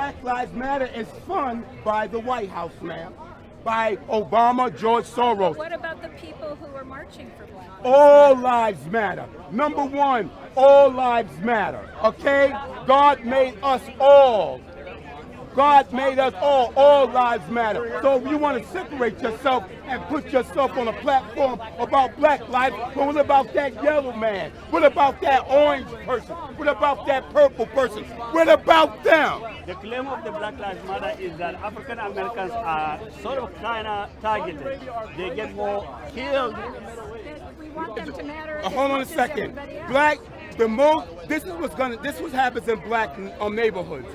Black Lives Matter is funded by the White House, ma'am. By Obama, George Soros. What about the people who are marching for Black Lives All lives matter. Number one, all lives matter. Okay? God made us all. God made us all. All lives matter. So if you want to separate yourself and put yourself on a platform about black lives, but what about that yellow man? What about that orange person? What about that purple person? What about them? The claim of the Black Lives Matter is that African Americans are sort of kind of targeted. They get more killed. We want them to matter. Hold on a second. Black, this is what happens in black neighborhoods.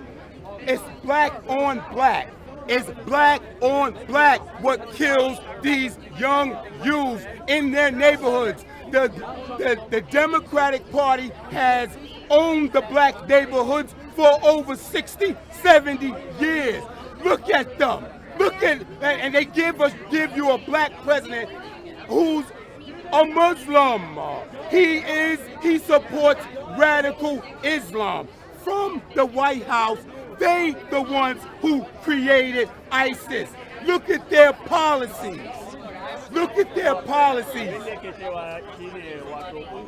It's black on black. It's black on black what kills these young youths in their neighborhoods. The Democratic Party has owned the black neighborhoods for over 60, 70 years. Look at them. And they give you a black president who's a Muslim. He supports radical Islam. From the White House, they the ones who created ISIS. Look at their policies. Look at their policies.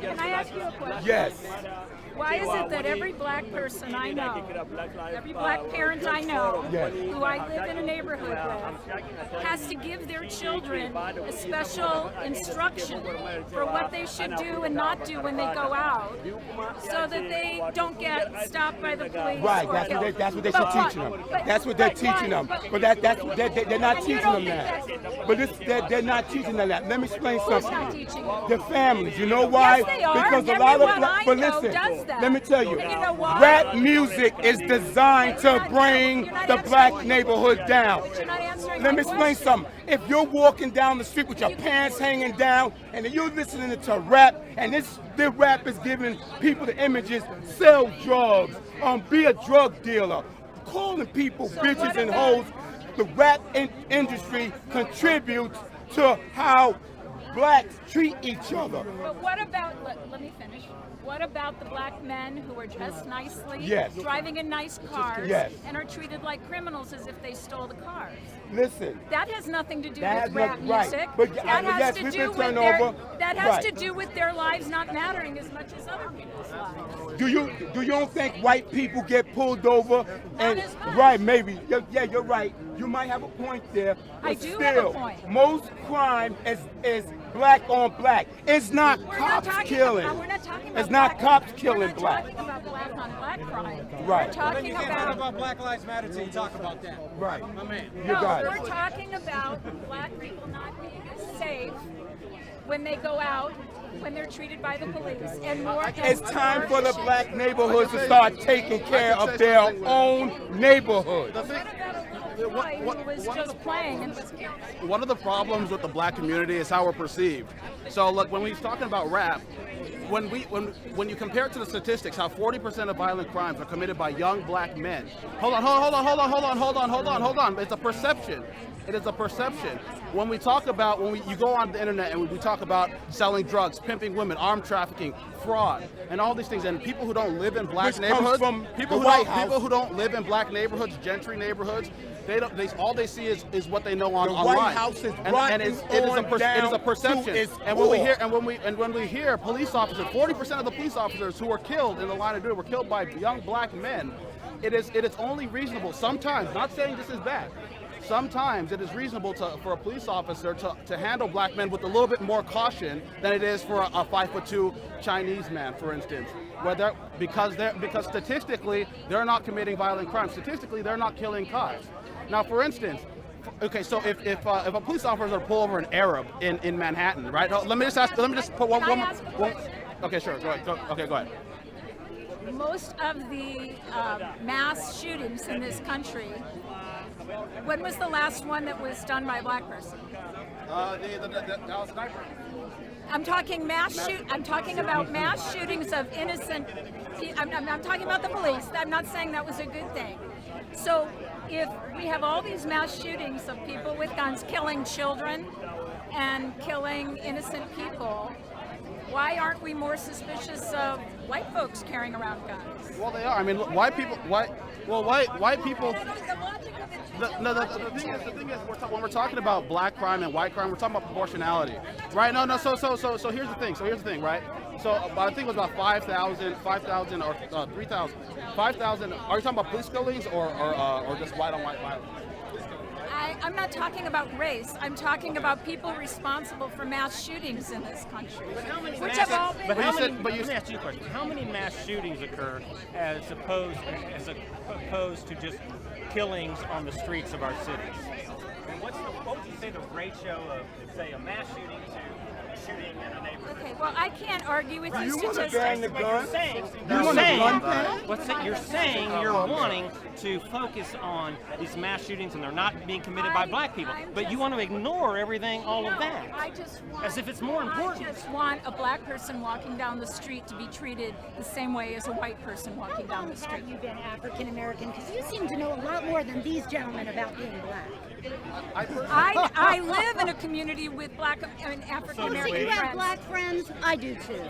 Can I ask you a question? Yes. Why is it that every black person I know, every black parent I know, Yes. who I live in a neighborhood with, has to give their children a special instruction for what they should do and not do when they go out, so that they don't get stopped by the police? Right, or that's what they But should teach them. That's what they're teaching them. But they're not teaching them that. But they're not teaching them that. Let me explain not something. teaching them? The families, you know why? Yes, they are. Because a lot of Everyone I but know listen, does that. let me tell you, And you know why? rap music is designed to bring the black neighborhood down. You're not answering Let my me explain question. something. If you're walking down the street with your pants hanging down and you're listening to rap, and the rap is giving people the images, sell drugs, be a drug dealer, calling people bitches and hoes, the rap industry contributes to how blacks treat each other. But what about, let me finish. What about the black men who are dressed nicely, Yes. driving in nice cars, Yes. and are treated like criminals as if they stole the cars? Listen. That has nothing to do That with has rap nothing- right. music. But, that yes, has to we've do been with turned their, over. that has Right. to do with their lives not mattering as much as other people's lives. Do you don't think white people get pulled over? Not as much. Right, maybe. Yeah, you're right. You might have a point there. But I do still, have a point. Most crime is black on black. It's not We're cops not talking killing. About, we're not talking about It's not black, cops killing We're not black. talking about black on black crime. Right. We're talking Then you can't talk about Black Lives Matter till you talk about that. Right. My man. You got we're it. talking about black people not being as safe when they go out, when they're treated by the police, and more. It's time for the black neighborhoods to start taking care of their own neighborhoods. What about a little boy who was just playing and was killed? One of the problems with the black community is how we're perceived. So look, when we're talking about rap, when you compare it to the statistics, how 40% of violent crimes are committed by young black men. Hold on. It's a perception. It is a perception. When we talk about, you go on the internet and we talk about selling drugs, pimping women, armed trafficking, fraud, and all these things, and people who don't live in black Which comes neighborhoods, from people the who White don't, House. people who don't live in black neighborhoods, gentry neighborhoods, all they see is what they know The online. White House is and rotten it is down a perception. to its And when we core. hear when we hear police officers, 40% of the police officers who were killed in the line of duty were killed by young black men. It is only reasonable sometimes, not saying this is bad. Sometimes it is reasonable for a police officer to handle black men with a little bit more caution than it is for a 5'2" Chinese man, for instance. Because statistically they're not committing violent crimes. Statistically they're not killing cops. Now, for instance, okay, so if a police officer pull over an Arab in Manhattan, right? Let me just put one. Can I ask a question? Okay, sure. Go ahead. Most of the mass shootings in this country, when was the last one that was done by a black person? The Dallas sniper. I'm talking I'm talking about mass shootings of innocent. I'm talking about the police. I'm not saying that was a good thing. So if we have all these mass shootings of people with guns killing children and killing innocent people, why aren't we more suspicious of white folks carrying around guns. Well, they are. I mean, look, white people. White people. The thing is, when we're talking about black crime and white crime, we're talking about proportionality, right? No. So here's the thing. Right? So I think it was about 5,000 or 3,000. 5,000. Are you talking about police killings or just white on white violence? I'm not talking about race. I'm talking about people responsible for mass shootings in this country. Which have all been. Let me ask you a question. How many mass shootings occur as opposed to just killings on the streets of our cities? And what would you say the ratio of, say, a mass shooting to a shooting in a neighborhood? Okay, well, I can't argue with you You want to statistics. ban the But gun? you're saying you're wanting to focus on these mass shootings and they're not being committed by black people, but you want to ignore everything, all of that, I just want, as if it's more important. I just want a black person walking down the street to be treated the same way as a white person walking down the street. Have you been African American? Because you seem to know a lot more than these gentlemen about being black. I live in a community with black and African So American you have friends. black friends? I do too.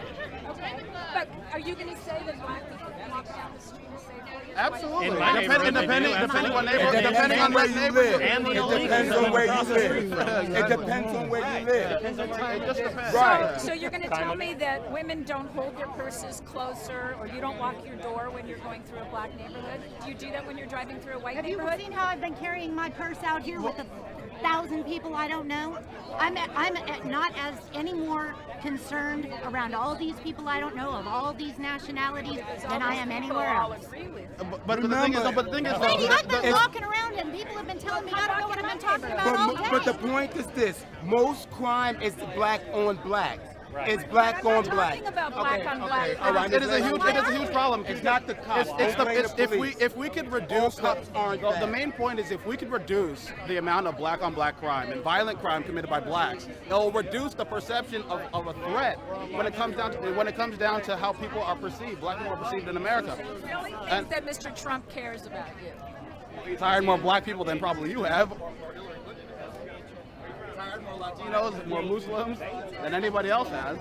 Okay, but are you going to say that black people can walk down the street and say Absolutely. In my neighborhood, Depending on It depending on where what you neighborhood. live. And the It illegals depends on where you across the live. street from. It depends on where you live. Depends on where you live. Right. So you're going to tell me that women don't hold their purses closer, or you don't lock your door when you're going through a black neighborhood? Do you do that when you're driving through a white Have you neighborhood? seen how I've been carrying my purse out here with 1,000 people I don't know? I'm not as any more concerned around all these people I don't know of all these nationalities than I am anywhere I'll else. agree with. But the thing is, Lady, I've been it's- walking around and people have been telling me I don't know what I've been talking about all day. But the point is this: most crime is black on black. It's black I'm not on black. talking about black on black. All right, It is a huge problem. It's not the cops. If we could reduce cops aren't the bad. main point is if we could reduce the amount of black on black crime and violent crime committed by blacks, it will reduce the perception of a threat when it comes down to how people are perceived. Black people are perceived in America. I really think And- that Mr. Trump cares about you. He's hired more black people than probably you have. He's hired more Latinos, more Muslims than anybody else has.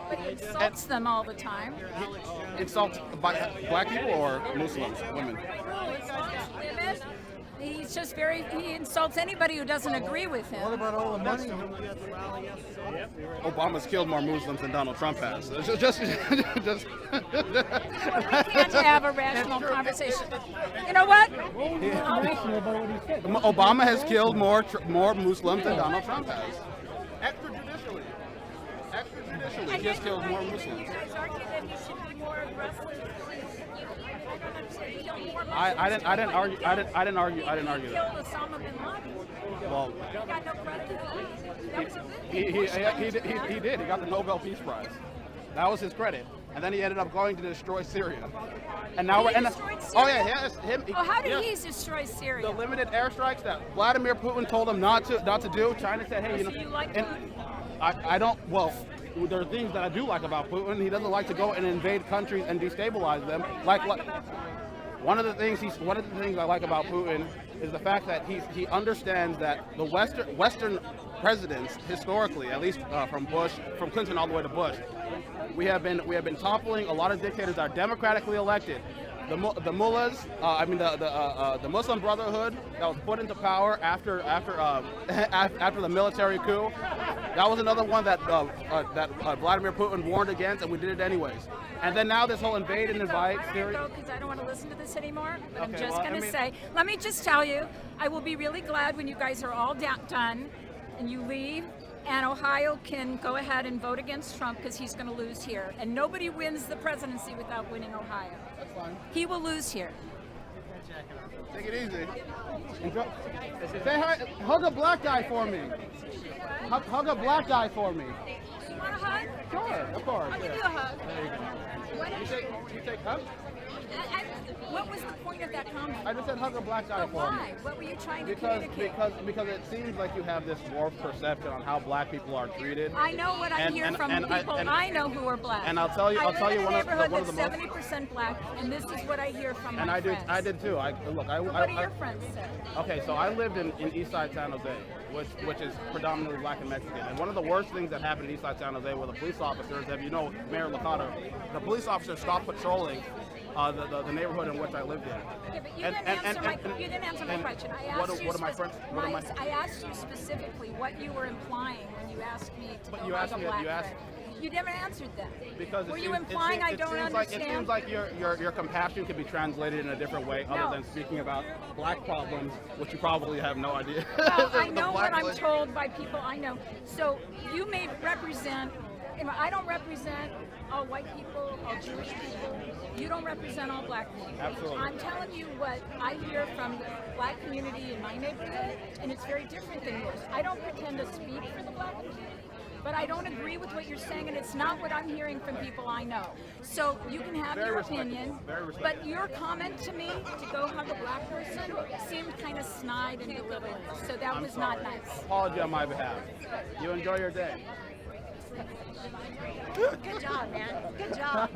But he insults them all the time. Insults by black people or Muslims, women. Women, he's just he insults anybody who doesn't agree with him. Obama's killed more Muslims than Donald Trump has. Just We can't have a rational conversation. You know what? Obama has killed more Muslims than Donald Trump has. Extrajudicially, And he has yet killed more you Muslims. guys argue that he should be more aggressive. I don't understand. He killed more Muslims. I didn't argue that. Killed Osama bin Laden. Well, He got no credit for that. That was a good he thing. did. He got the Nobel Peace Prize. That was his credit. And then he ended up going to destroy Syria. And now He we're in. destroyed Oh Syria? yeah, yes, him. Oh, how did yeah. he destroy Syria? The limited airstrikes that Vladimir Putin told him not to do. China said, hey, So you like and Putin? I don't. Well, there are things that I do like about Putin. He doesn't like to go and invade countries and destabilize them. One of the things I like about Putin is the fact that he understands that the Western presidents historically, at least from Clinton all the way to Bush, we have been toppling a lot of dictators that are democratically elected. The mullahs, the Muslim Brotherhood that was put into power after the military coup. That was another one that Vladimir Putin warned against, and we did it anyways. And then now this whole invade and invite theory. Because I don't want to listen to this anymore. But I'm Okay, just well, going I to mean- say, let me just tell you, I will be really glad when you guys are all done and you leave, and Ohio can go ahead and vote against Trump because he's going to lose here. And nobody wins the presidency without winning Ohio. That's fine. He will lose here. Take it easy. Say hi. Hug a black guy for me. Hug a black guy for me. You want a hug? Sure, of course. I'll give you a hug. Why don't You take hugs? What was the point of that comment? I just said hug a black guy But for me. why? What were you trying to Because communicate? because it seems like you have this warped perception on how black people are treated. I know what I hear from people I know who are black. And I'll tell you I live in a one neighborhood of the that's most. 70% black, and this is what I hear from And my I friends. did too. What do your friends say? Okay, so I lived in Eastside San Jose, which is predominantly black and Mexican. And one of the worst things that happened in Eastside San Jose were the police officers, if you know Mayor Licata, the police officers stopped patrolling the neighborhood in which I lived in. Okay, but you didn't answer my question. I asked you. I asked you specifically what you were implying when you asked me to But go you hug asked a me- black you asked- friend. You never answered that. Because were it you seems- implying I don't It seems understand? like your compassion could be translated in a different way No. other than speaking about black problems, which you probably have no idea. Well, I The know what black I'm list. told by people I know. So you may represent, I don't represent all white people, all Jewish people. You don't represent all black people. Absolutely. I'm telling you what I hear from the black community in my neighborhood, and it's very different than yours. I don't pretend to speak for the black community, but I don't agree with what you're saying, and it's not what I'm hearing from people I know. So you can have Very your respectable. opinion, Very respectable. but your comment to me to go hug a black person seemed kind of snide and belittling. So that I'm was sorry. not nice. Apology on my behalf. You enjoy your day. Good job, man. Good job.